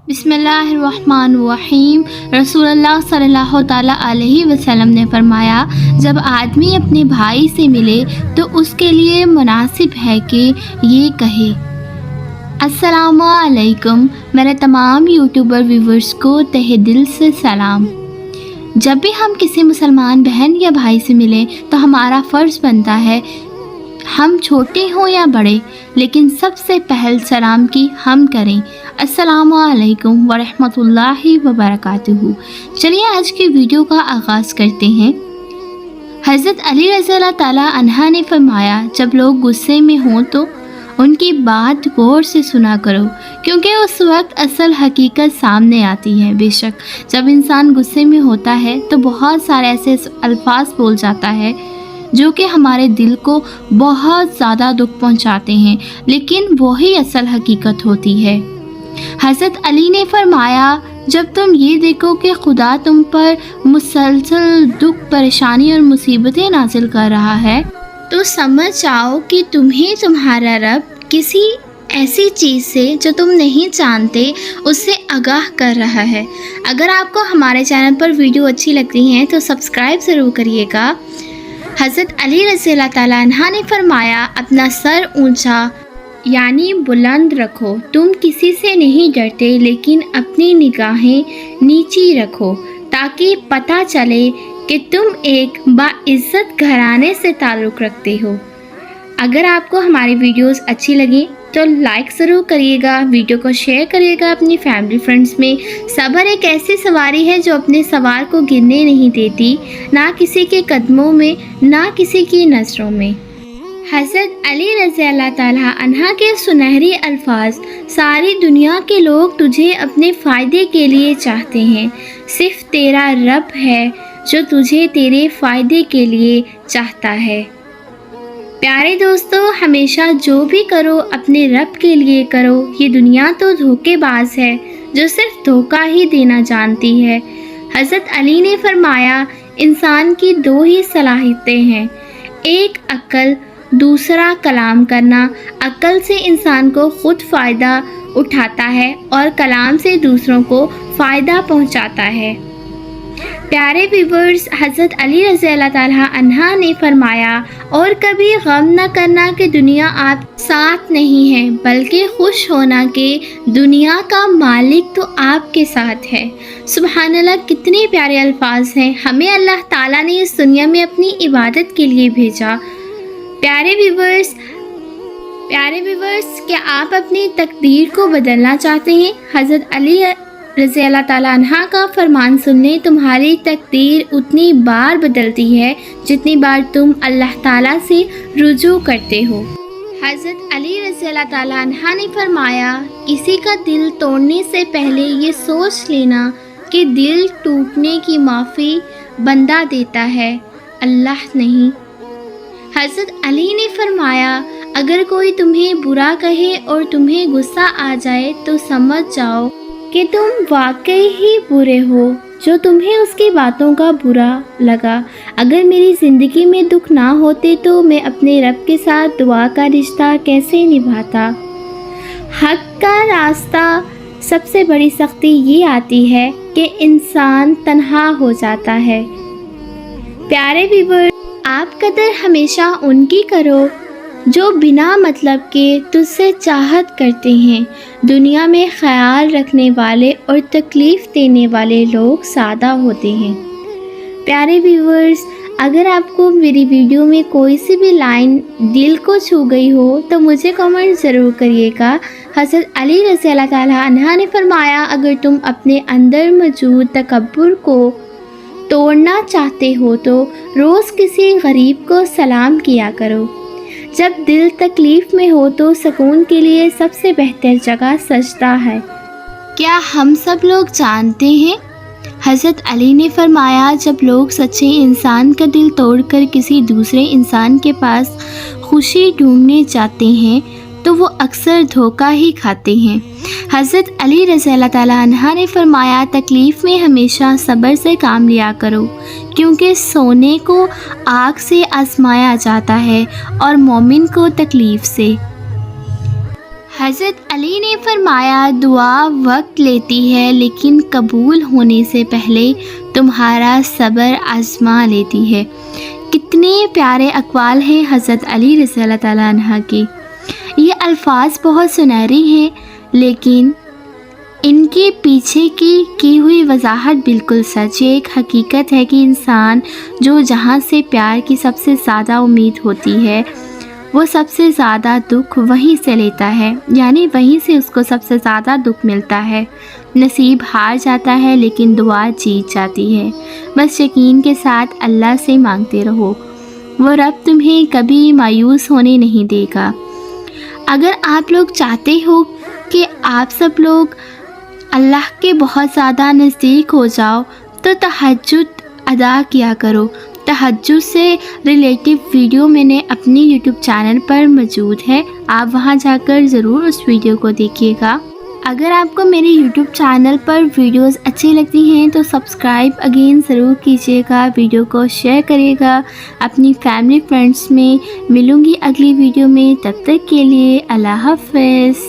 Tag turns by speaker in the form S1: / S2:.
S1: بسم اللہ الرحمن الرحیم۔ رسول اللہ صلی اللہ تعالیٰ علیہ وسلم نے فرمایا، جب آدمی اپنے بھائی سے ملے تو اس کے لیے مناسب ہے کہ یہ کہے، السلام علیکم۔ میرے تمام یوٹیوبر ویورز کو تہہ دل سے سلام۔ جب بھی ہم کسی مسلمان بہن یا بھائی سے ملیں تو ہمارا فرض بنتا ہے، ہم چھوٹے ہوں یا بڑے، لیکن سب سے پہل سلام کی ہم کریں، السلام علیکم ورحمۃ اللہ وبرکاتہ۔ چلیے آج کی ویڈیو کا آغاز کرتے ہیں۔ حضرت علی رضی اللہ تعالیٰ عنہ نے فرمایا، جب لوگ غصے میں ہوں تو ان کی بات غور سے سنا کرو، کیونکہ اس وقت اصل حقیقت سامنے آتی ہے۔ بے شک جب انسان غصے میں ہوتا ہے تو بہت سارے ایسے الفاظ بول جاتا ہے جو کہ ہمارے دل کو بہت زیادہ دکھ پہنچاتے ہیں، لیکن وہی اصل حقیقت ہوتی ہے۔ حضرت علی نے فرمایا، جب تم یہ دیکھو کہ خدا تم پر مسلسل دکھ، پریشانی اور مصیبتیں نازل کر رہا ہے تو سمجھ جاؤ کہ تمہیں تمہارا رب کسی ایسی چیز سے جو تم نہیں جانتے اس سے آگاہ کر رہا ہے۔ اگر آپ کو ہمارے چینل پر ویڈیو اچھی لگتی ہیں تو سبسکرائب ضرور کریے گا۔ حضرت علی رضی اللہ تعالیٰ عنہ نے فرمایا، اپنا سر اونچا یعنی بلند رکھو، تم کسی سے نہیں ڈرتے، لیکن اپنی نگاہیں نیچی رکھو تاکہ پتہ چلے کہ تم ایک باعزت گھرانے سے تعلق رکھتے ہو۔ اگر آپ کو ہماری ویڈیوز اچھی لگیں تو لائک ضرور کریے گا، ویڈیو کو شیئر کریے گا اپنی فیملی فرینڈز میں۔ صبر ایک ایسی سواری ہے جو اپنے سوار کو گرنے نہیں دیتی، نہ کسی کے قدموں میں نہ کسی کی نظروں میں۔ حضرت علی رضی اللہ تعالیٰ عنہ کے سنہری الفاظ، ساری دنیا کے لوگ تجھے اپنے فائدے کے لیے چاہتے ہیں، صرف تیرا رب ہے جو تجھے تیرے فائدے کے لیے چاہتا ہے۔ پیارے دوستو، ہمیشہ جو بھی کرو اپنے رب کے لیے کرو۔ یہ دنیا تو دھوکے باز ہے جو صرف دھوکہ ہی دینا جانتی ہے۔ حضرت علی نے فرمایا، انسان کی دو ہی صلاحیتیں ہیں، ایک عقل، دوسرا کلام کرنا۔ عقل سے انسان کو خود فائدہ اٹھاتا ہے اور کلام سے دوسروں کو فائدہ پہنچاتا ہے۔ پیارے ویورز، حضرت علی رضی اللہ تعالیٰ عنہ نے فرمایا، اور کبھی غم نہ کرنا کہ دنیا آپ ساتھ نہیں ہے، بلکہ خوش ہونا کہ دنیا کا مالک تو آپ کے ساتھ ہے۔ سبحان اللہ، کتنے پیارے الفاظ ہیں۔ ہمیں اللہ تعالیٰ نے اس دنیا میں اپنی عبادت کے لیے بھیجا۔ پیارے ویورز، کیا آپ اپنی تقدیر کو بدلنا چاہتے ہیں؟ حضرت علی رضی اللہ تعالیٰ عنہ کا فرمان سن لیں، تمہاری تقدیر اتنی بار بدلتی ہے جتنی بار تم اللہ تعالیٰ سے رجوع کرتے ہو۔ حضرت علی رضی اللہ تعالیٰ عنہ نے فرمایا، کسی کا دل توڑنے سے پہلے یہ سوچ لینا کہ دل ٹوٹنے کی معافی بندہ دیتا ہے، اللہ نہیں۔ حضرت علی نے فرمایا، اگر کوئی تمہیں برا کہے اور تمہیں غصہ آ جائے تو سمجھ جاؤ کہ تم واقعی ہی برے ہو جو تمہیں اس کی باتوں کا برا لگا۔ اگر میری زندگی میں دکھ نہ ہوتے تو میں اپنے رب کے ساتھ دعا کا رشتہ کیسے نبھاتا۔ حق کا راستہ سب سے بڑی سختی یہ آتی ہے کہ انسان تنہا ہو جاتا ہے۔ پیارے ویور، آپ قدر ہمیشہ ان کی کرو جو بنا مطلب کے تجھ سے چاہت کرتے ہیں۔ دنیا میں خیال رکھنے والے اور تکلیف دینے والے لوگ سادہ ہوتے ہیں۔ پیارے ویورز، اگر آپ کو میری ویڈیو میں کوئی سی بھی لائن دل کو چھو گئی ہو تو مجھے کمنٹ ضرور کریے گا۔ حضرت علی رضی اللہ تعالیٰ عنہ نے فرمایا، اگر تم اپنے اندر موجود تکبر کو توڑنا چاہتے ہو تو روز کسی غریب کو سلام کیا کرو۔ جب دل تکلیف میں ہو تو سکون کے لیے سب سے بہتر جگہ سجدہ ہے۔ کیا ہم سب لوگ جانتے ہیں؟ حضرت علی نے فرمایا، جب لوگ سچے انسان کا دل توڑ کر کسی دوسرے انسان کے پاس خوشی ڈھونڈنے جاتے ہیں تو وہ اکثر دھوکہ ہی کھاتے ہیں۔ حضرت علی رضی اللہ تعالیٰ عنہ نے فرمایا، تکلیف میں ہمیشہ صبر سے کام لیا کرو، کیونکہ سونے کو آگ سے آزمایا جاتا ہے اور مومن کو تکلیف سے۔ حضرت علی نے فرمایا دعا وقت لیتی ہے لیکن قبول ہونے سے پہلے تمہارا صبر آزما لیتی ہے۔ کتنے پیارے اقوال ہیں حضرت علی رضی اللہ تعالیٰ عنہ کے۔ یہ الفاظ بہت سنہری ہیں لیکن ان کے پیچھے کی ہوئی وضاحت بالکل سچ ہے۔ ایک حقیقت ہے کہ انسان جو جہاں سے پیار کی سب سے زیادہ امید ہوتی ہے وہ سب سے زیادہ دکھ وہیں سے لیتا ہے، یعنی وہیں سے اس کو سب سے زیادہ دکھ ملتا ہے۔ نصیب ہار جاتا ہے لیکن دعا جیت جاتی ہے۔ بس یقین کے ساتھ اللہ سے مانگتے رہو، وہ رب تمہیں کبھی مایوس ہونے نہیں دے گا۔ اگر آپ لوگ چاہتے ہو کہ آپ سب لوگ اللہ کے بہت زیادہ نزدیک ہو جاؤ تو تہجد ادا کیا کرو۔ تہجد سے ریلیٹیو ویڈیو میں نے اپنی یوٹیوب چینل پر موجود ہے، آپ وہاں جا کر ضرور اس ویڈیو کو دیکھیے گا۔ اگر آپ کو میرے یوٹیوب چینل پر ویڈیوز اچھی لگتی ہیں تو سبسکرائب اگین ضرور کیجیے گا، ویڈیو کو شیئر کریے گا اپنی فیملی فرینڈس میں۔ ملوں گی اگلی ویڈیو میں، تب تک کے لیے اللہ حافظ۔